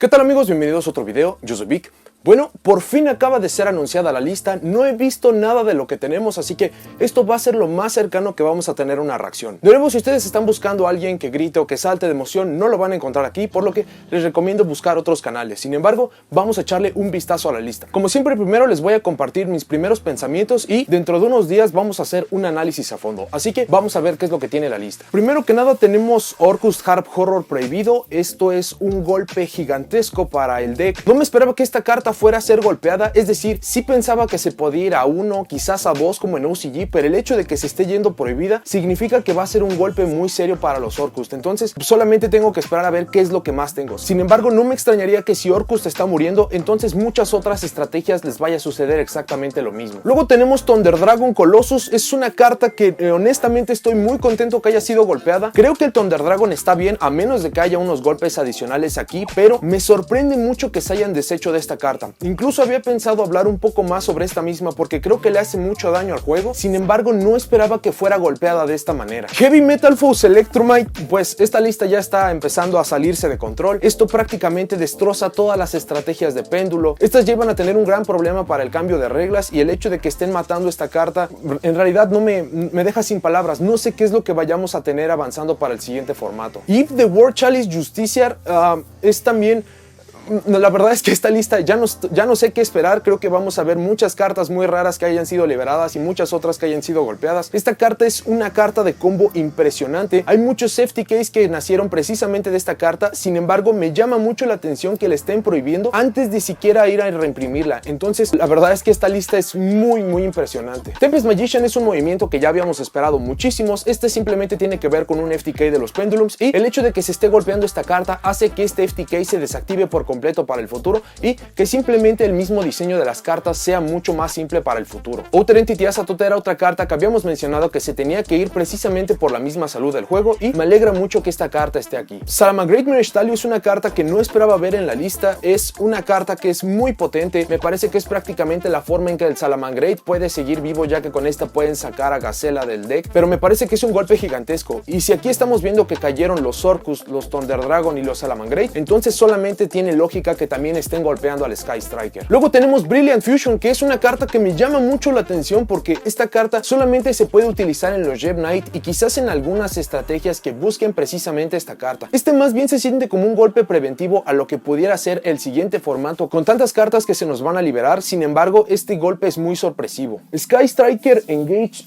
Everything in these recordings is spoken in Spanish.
¿Qué tal amigos? Bienvenidos a otro video, yo soy Vic. Bueno, por fin acaba de ser anunciada la lista, no he visto nada de lo que tenemos, así que esto va a ser lo más cercano que vamos a tener una reacción. De nuevo, si ustedes están buscando a alguien que grite o que salte de emoción, no lo van a encontrar aquí, por lo que les recomiendo buscar otros canales. Sin embargo, vamos a echarle un vistazo a la lista. Como siempre, primero les voy a compartir mis primeros pensamientos y dentro de unos días vamos a hacer un análisis a fondo, así que vamos a ver qué es lo que tiene la lista. Primero que nada tenemos Orcust Harp Horror Prohibido. Esto es un golpe gigantesco para el deck. No me esperaba que esta carta fuera a ser golpeada, es decir, sí pensaba que se podía ir a 1, quizás a 2 como en OCG, pero el hecho de que se esté yendo prohibida significa que va a ser un golpe muy serio para los Orcust, entonces solamente tengo que esperar a ver qué es lo que más tengo. Sin embargo, no me extrañaría que si Orcust está muriendo, entonces muchas otras estrategias les vaya a suceder exactamente lo mismo. Luego tenemos Thunder Dragon Colossus. Es una carta que honestamente estoy muy contento que haya sido golpeada. Creo que el Thunder Dragon está bien, a menos de que haya unos golpes adicionales aquí, pero me sorprende mucho que se hayan deshecho de esta carta. Incluso había pensado hablar un poco más sobre esta misma porque creo que le hace mucho daño al juego. Sin embargo, no esperaba que fuera golpeada de esta manera. Heavy Metal Foes Electromite, pues esta lista ya está empezando a salirse de control. Esto prácticamente destroza todas las estrategias de péndulo. Estas llevan a tener un gran problema para el cambio de reglas y el hecho de que estén matando esta carta en realidad no me deja sin palabras. No sé qué es lo que vayamos a tener avanzando para el siguiente formato. If the War Chalice Justiciar es también... La verdad es que esta lista ya no sé qué esperar. Creo que vamos a ver muchas cartas muy raras que hayan sido liberadas y muchas otras que hayan sido golpeadas. Esta carta es una carta de combo impresionante. Hay muchos FTKs que nacieron precisamente de esta carta. Sin embargo, me llama mucho la atención que la estén prohibiendo antes de siquiera ir a reimprimirla. Entonces, la verdad es que esta lista es muy impresionante. Tempest Magician es un movimiento que ya habíamos esperado muchísimos. Este simplemente tiene que ver con un FTK de los Pendulums y el hecho de que se esté golpeando esta carta hace que este FTK se desactive por completo para el futuro y que simplemente el mismo diseño de las cartas sea mucho más simple para el futuro. Outer Entity Azathoth era otra carta que habíamos mencionado que se tenía que ir precisamente por la misma salud del juego y me alegra mucho que esta carta esté aquí. Salamangreat Mirage Talio es una carta que no esperaba ver en la lista. Es una carta que es muy potente. Me parece que es prácticamente la forma en que el Salamangreat puede seguir vivo, ya que con esta pueden sacar a Gazella del deck, pero me parece que es un golpe gigantesco y si aquí estamos viendo que cayeron los Orcust, los Thunder Dragon y los Salamangreat, entonces solamente tiene lógica que también estén golpeando al Sky Striker. Luego tenemos Brilliant Fusion, que es una carta que me llama mucho la atención porque esta carta solamente se puede utilizar en los Jeb Knight y quizás en algunas estrategias que busquen precisamente esta carta. Este más bien se siente como un golpe preventivo a lo que pudiera ser el siguiente formato con tantas cartas que se nos van a liberar. Sin embargo, este golpe es muy sorpresivo. Sky Striker Engage,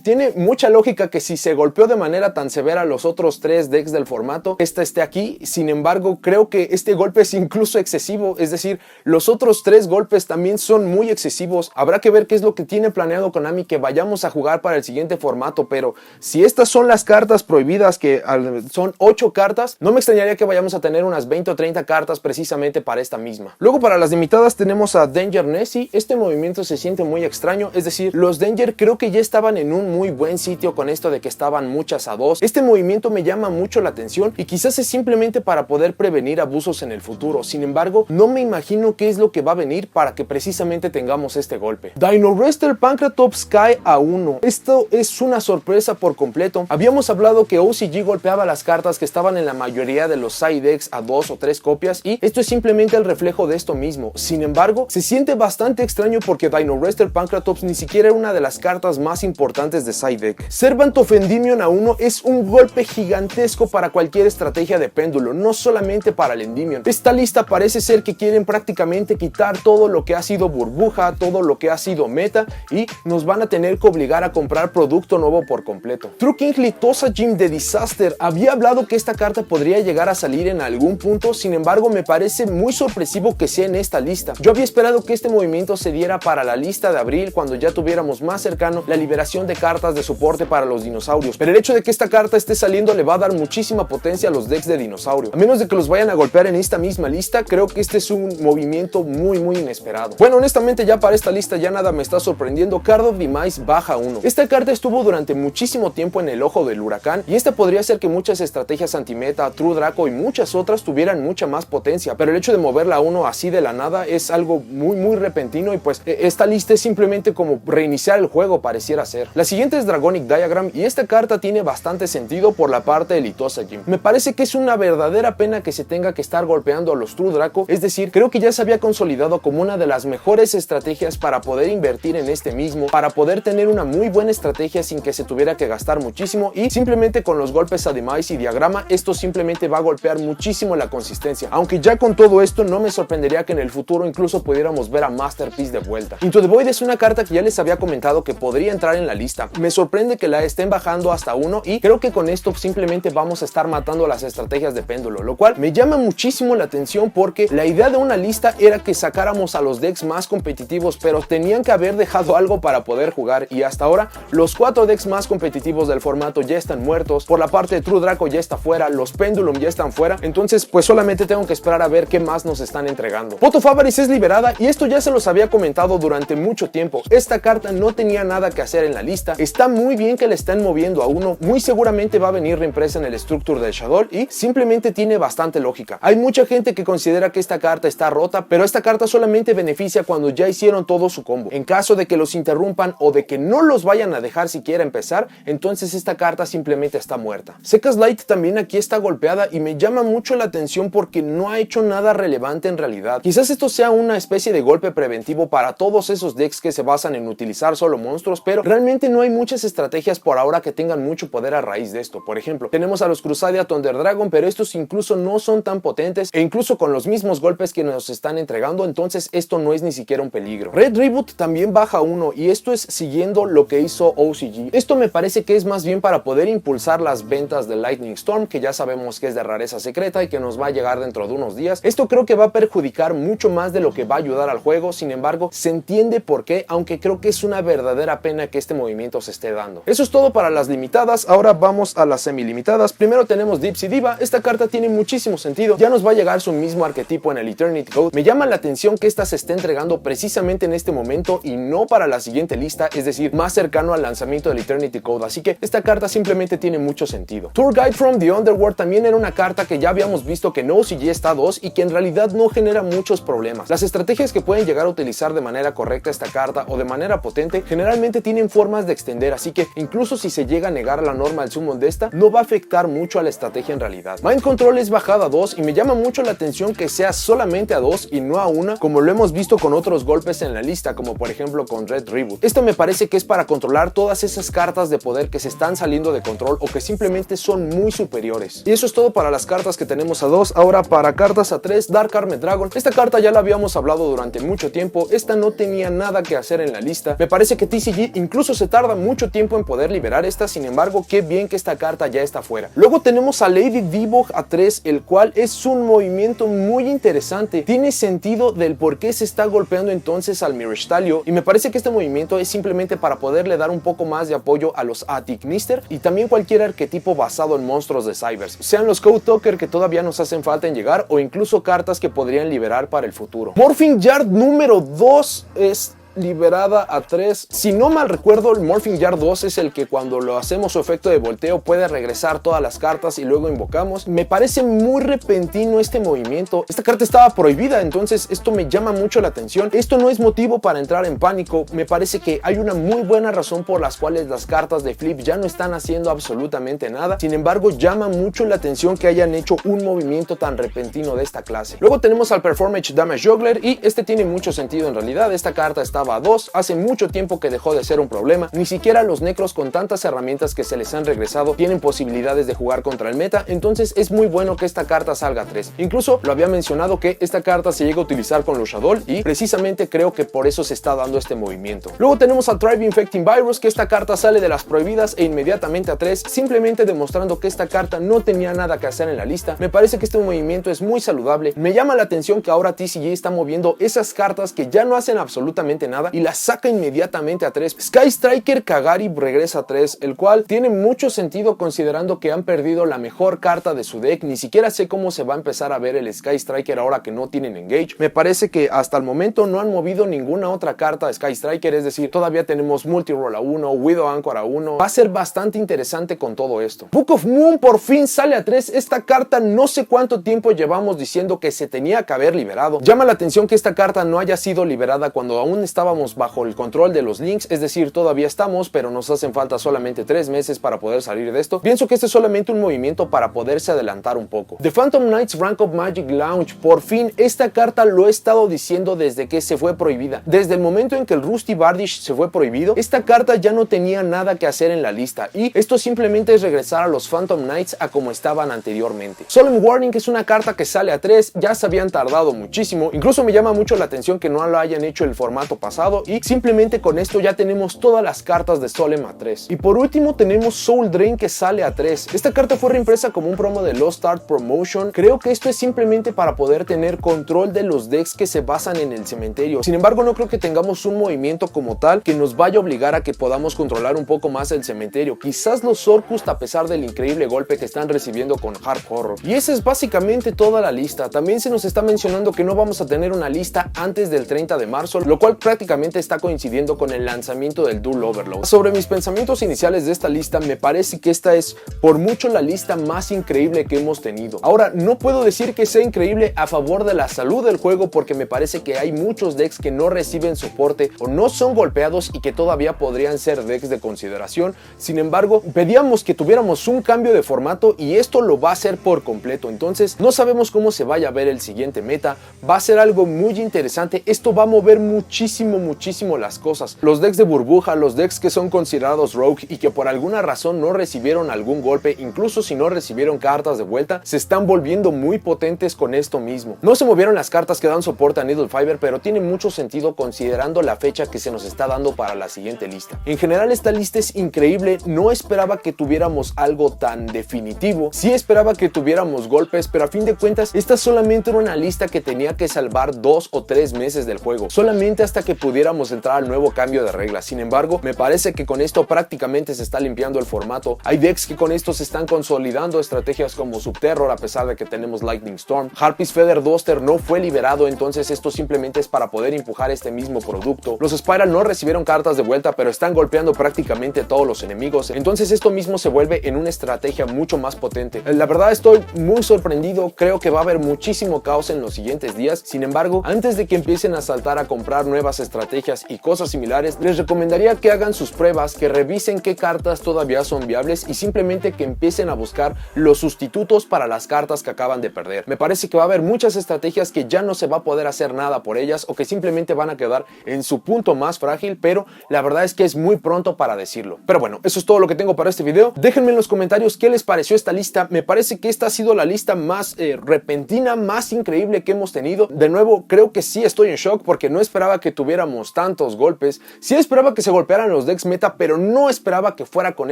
tiene mucha lógica que si se golpeó de manera tan severa los otros 3 decks del formato, esta esté aquí. Sin embargo, creo que este golpe es incluso excesivo, es decir, los otros 3 golpes también son muy excesivos. Habrá que ver qué es lo que tiene planeado Konami que vayamos a jugar para el siguiente formato, pero si estas son las cartas prohibidas, que son 8 cartas, no me extrañaría que vayamos a tener unas 20 o 30 cartas precisamente para esta misma. Luego para las limitadas tenemos a Danger Nessie. Este movimiento se siente muy extraño, es decir, los Danger creo que ya estaban en un muy buen sitio con esto de que estaban muchas a 2. Este movimiento me llama mucho la atención y quizás es simplemente para poder prevenir abusos en el futuro. Sin embargo, no me imagino qué es lo que va a venir para que precisamente tengamos este golpe. Dino Wrestler Pancratops cae a 1. Esto es una sorpresa por completo. Habíamos hablado que OCG golpeaba las cartas que estaban en la mayoría de los side decks a 2 o 3 copias y esto es simplemente el reflejo de esto mismo. Sin embargo, se siente bastante extraño porque Dino Wrestler Pancratops ni siquiera era una de las cartas más importantes de side deck. Servant of Endymion a 1 es un golpe gigantesco para cualquier estrategia de péndulo, no solamente para el Endymion. Esta lista parece ser que quieren prácticamente quitar todo lo que ha sido burbuja, todo lo que ha sido meta y nos van a tener que obligar a comprar producto nuevo por completo. True King Litosa Gym de Disaster. Había hablado que esta carta podría llegar a salir en algún punto, sin embargo me parece muy sorpresivo que sea en esta lista. Yo había esperado que este movimiento se diera para la lista de abril cuando ya tuviéramos más cercano la liberación de cartas de soporte para los dinosaurios, pero el hecho de que esta carta esté saliendo le va a dar muchísima potencia a los decks de dinosaurio. A menos de que los vayan a golpear en esta misma lista, creo que este es un movimiento muy inesperado. Bueno, honestamente ya para esta lista ya nada me está sorprendiendo. Card of Demise baja 1. Esta carta estuvo durante muchísimo tiempo en el ojo del huracán y esta podría hacer que muchas estrategias antimeta, True Draco y muchas otras tuvieran mucha más potencia, pero el hecho de moverla a 1 así de la nada es algo muy repentino y pues esta lista es simplemente como reiniciar el juego, pareciera ser. La siguiente es Dragonic Diagram y esta carta tiene bastante sentido por la parte de Litosa Gym. Me parece que es una verdadera pena que se tenga que estar estar golpeando a los True Draco, es decir, creo que ya se había consolidado como una de las mejores estrategias para poder invertir en este mismo, para poder tener una muy buena estrategia sin que se tuviera que gastar muchísimo, y simplemente con los golpes a Demise y Diagrama esto simplemente va a golpear muchísimo la consistencia, aunque ya con todo esto no me sorprendería que en el futuro incluso pudiéramos ver a Masterpiece de vuelta. Into the Void es una carta que ya les había comentado que podría entrar en la lista, me sorprende que la estén bajando hasta 1 y creo que con esto simplemente vamos a estar matando las estrategias de péndulo, lo cual me llama muchísimo la atención porque la idea de una lista era que sacáramos a los decks más competitivos, pero tenían que haber dejado algo para poder jugar, y hasta ahora los 4 decks más competitivos del formato ya están muertos, por la parte de True Draco ya está fuera, los Pendulum ya están fuera, entonces pues solamente tengo que esperar a ver qué más nos están entregando. Pot of Avarice es liberada y esto ya se los había comentado durante mucho tiempo, esta carta no tenía nada que hacer en la lista, está muy bien que le estén moviendo a uno, muy seguramente va a venir reimpresa en el Structure del Shadow y simplemente tiene bastante lógica. Hay mucha gente que considera que esta carta está rota, pero esta carta solamente beneficia cuando ya hicieron todo su combo. En caso de que los interrumpan o de que no los vayan a dejar siquiera empezar, entonces esta carta simplemente está muerta. Secas Light también aquí está golpeada y me llama mucho la atención porque no ha hecho nada relevante en realidad. Quizás esto sea una especie de golpe preventivo para todos esos decks que se basan en utilizar solo monstruos, pero realmente no hay muchas estrategias por ahora que tengan mucho poder a raíz de esto. Por ejemplo, tenemos a los Crusadia Thunder Dragon, pero estos incluso no son tan potentes e incluso con los mismos golpes que nos están entregando, entonces esto no es ni siquiera un peligro. Red Reboot también baja 1 y esto es siguiendo lo que hizo OCG. Esto me parece que es más bien para poder impulsar las ventas de Lightning Storm, que ya sabemos que es de rareza secreta y que nos va a llegar dentro de unos días. Esto creo que va a perjudicar mucho más de lo que va a ayudar al juego, sin embargo se entiende por qué, aunque creo que es una verdadera pena que este movimiento se esté dando. Eso es todo para las limitadas, ahora vamos a las semi-limitadas. Primero tenemos Dipsy Diva, esta carta tiene muchísimo sentido, ya nos va a llegar su mismo arquetipo en el Eternity Code. Me llama la atención que esta se esté entregando precisamente en este momento y no para la siguiente lista, es decir, más cercano al lanzamiento del Eternity Code, así que esta carta simplemente tiene mucho sentido. Tour Guide from the Underworld también era una carta que ya habíamos visto que en OCG está a 2 y que en realidad no genera muchos problemas. Las estrategias que pueden llegar a utilizar de manera correcta esta carta o de manera potente generalmente tienen formas de extender, así que incluso si se llega a negar la normal summon de esta, no va a afectar mucho a la estrategia en realidad. Mind Control es bajada a 2 y me llama mucho la atención que sea solamente a 2 y no a 1, como lo hemos visto con otros golpes en la lista, como por ejemplo con Red Reboot. Esto me parece que es para controlar todas esas cartas de poder que se están saliendo de control o que simplemente son muy superiores. Y eso es todo para las cartas que tenemos a 2. Ahora para cartas a 3, Dark Armed Dragon. Esta carta ya la habíamos hablado durante mucho tiempo, esta no tenía nada que hacer en la lista. Me parece que TCG incluso se tarda mucho tiempo en poder liberar esta, sin embargo qué bien que esta carta ya está fuera. Luego tenemos a Lady Divock a 3, el cual es un movimiento muy interesante, tiene sentido del por qué se está golpeando entonces al Mirage Talio, y me parece que este movimiento es simplemente para poderle dar un poco más de apoyo a los Attic Mister y también cualquier arquetipo basado en monstruos de Cybers, sean los Code Talker que todavía nos hacen falta en llegar o incluso cartas que podrían liberar para el futuro. Morphing Yard número 2 es liberada a 3. Si no mal recuerdo, el Morphing Yard 2 es el que cuando lo hacemos su efecto de volteo puede regresar todas las cartas y luego invocamos. Me parece muy repentino este movimiento. Esta carta estaba prohibida, entonces esto me llama mucho la atención. Esto no es motivo para entrar en pánico. Me parece que hay una muy buena razón por las cuales las cartas de flip ya no están haciendo absolutamente nada. Sin embargo, llama mucho la atención que hayan hecho un movimiento tan repentino de esta clase. Luego tenemos al Performance Damage Juggler y este tiene mucho sentido en realidad. Esta carta está a 2, hace mucho tiempo que dejó de ser un problema, ni siquiera los necros con tantas herramientas que se les han regresado tienen posibilidades de jugar contra el meta, entonces es muy bueno que esta carta salga a 3. Incluso lo había mencionado que esta carta se llega a utilizar con los Shadow y precisamente creo que por eso se está dando este movimiento. Luego tenemos al Tribe Infecting Virus, que esta carta sale de las prohibidas e inmediatamente a 3, simplemente demostrando que esta carta no tenía nada que hacer en la lista. Me parece que este movimiento es muy saludable. Me llama la atención que ahora TCG está moviendo esas cartas que ya no hacen absolutamente nada y las saca inmediatamente a 3. Sky Striker Kagari regresa a 3, el cual tiene mucho sentido considerando que han perdido la mejor carta de su deck. Ni siquiera sé cómo se va a empezar a ver el Sky Striker ahora que no tienen Engage. Me parece que hasta el momento no han movido ninguna otra carta de Sky Striker, es decir, todavía tenemos Multiroll a 1, Widow Anchor a 1. Va a ser bastante interesante con todo esto. Book of Moon por fin sale a 3. Esta carta no sé cuánto tiempo llevamos diciendo que se tenía que haber liberado. Llama la atención que esta carta no haya sido liberada cuando aún estaba estábamos bajo el control de los Lynx, es decir, todavía estamos, pero nos hacen falta solamente 3 meses para poder salir de esto. Pienso que este es solamente un movimiento para poderse adelantar un poco. The Phantom Knights Rank of Magic Launch, por fin, esta carta lo he estado diciendo desde que se fue prohibida. Desde el momento en que el Rusty Bardish se fue prohibido, esta carta ya no tenía nada que hacer en la lista, y esto simplemente es regresar a los Phantom Knights a como estaban anteriormente. Solemn Warning es una carta que sale a 3, ya se habían tardado muchísimo, incluso me llama mucho la atención que no lo hayan hecho el formato pasado, y simplemente con esto ya tenemos todas las cartas de Solemn a 3. Y por último tenemos Soul Drain que sale a 3. Esta carta fue reimpresa como un promo de Lost Art Promotion. Creo que esto es simplemente para poder tener control de los decks que se basan en el cementerio. Sin embargo, no creo que tengamos un movimiento como tal que nos vaya a obligar a que podamos controlar un poco más el cementerio. Quizás los Orcust, a pesar del increíble golpe que están recibiendo con Hard Horror. Y esa es básicamente toda la lista. También se nos está mencionando que no vamos a tener una lista antes del 30 de marzo, lo cual prácticamente está coincidiendo con el lanzamiento del Duel Overload. Sobre mis pensamientos iniciales de esta lista, me parece que esta es por mucho la lista más increíble que hemos tenido. Ahora, no puedo decir que sea increíble a favor de la salud del juego, porque me parece que hay muchos decks que no reciben soporte o no son golpeados y que todavía podrían ser decks de consideración. Sin embargo, pedíamos que tuviéramos un cambio de formato y esto lo va a hacer por completo. Entonces, no sabemos cómo se vaya a ver el siguiente meta. Va a ser algo muy interesante. Esto va a mover muchísimo las cosas. Los decks de burbuja, los decks que son considerados rogue y que por alguna razón no recibieron algún golpe, incluso si no recibieron cartas de vuelta, se están volviendo muy potentes con esto mismo. No se movieron las cartas que dan soporte a Needle Fiber, pero tiene mucho sentido considerando la fecha que se nos está dando para la siguiente lista. En general, esta lista es increíble. No esperaba que tuviéramos algo tan definitivo. Sí esperaba que tuviéramos golpes, pero a fin de cuentas, esta solamente era una lista que tenía que salvar 2 o 3 meses del juego, solamente hasta que pudiéramos entrar al nuevo cambio de reglas. Sin embargo, me parece que con esto prácticamente se está limpiando el formato. Hay decks que con esto se están consolidando, estrategias como Subterror, a pesar de que tenemos Lightning Storm. Harpy's Feather Duster no fue liberado, entonces esto simplemente es para poder empujar este mismo producto. Los Spiral no recibieron cartas de vuelta, pero están golpeando prácticamente a todos los enemigos, entonces esto mismo se vuelve en una estrategia mucho más potente. La verdad, estoy muy sorprendido. Creo que va a haber muchísimo caos en los siguientes días. Sin embargo, antes de que empiecen a saltar a comprar nuevas estrategias y cosas similares, les recomendaría que hagan sus pruebas, que revisen qué cartas todavía son viables y simplemente que empiecen a buscar los sustitutos para las cartas que acaban de perder. Me parece que va a haber muchas estrategias que ya no se va a poder hacer nada por ellas o que simplemente van a quedar en su punto más frágil, pero la verdad es que es muy pronto para decirlo. Pero bueno, eso es todo lo que tengo para este video. Déjenme en los comentarios qué les pareció esta lista. Me parece que esta ha sido la lista más repentina, más increíble que hemos tenido. De nuevo, creo que sí estoy en shock porque no esperaba que tuviéramos tantos golpes. Sí esperaba que se golpearan los decks meta, pero no esperaba que fuera con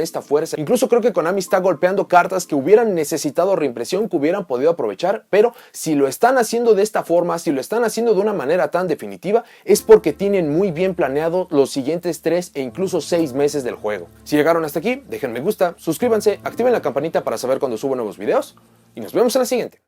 esta fuerza. Incluso creo que Konami está golpeando cartas que hubieran necesitado reimpresión, que hubieran podido aprovechar, pero si lo están haciendo de esta forma, si lo están haciendo de una manera tan definitiva, es porque tienen muy bien planeado los siguientes 3 e incluso 6 meses del juego. Si llegaron hasta aquí, dejen me gusta, suscríbanse, activen la campanita para saber cuando subo nuevos videos y nos vemos en la siguiente.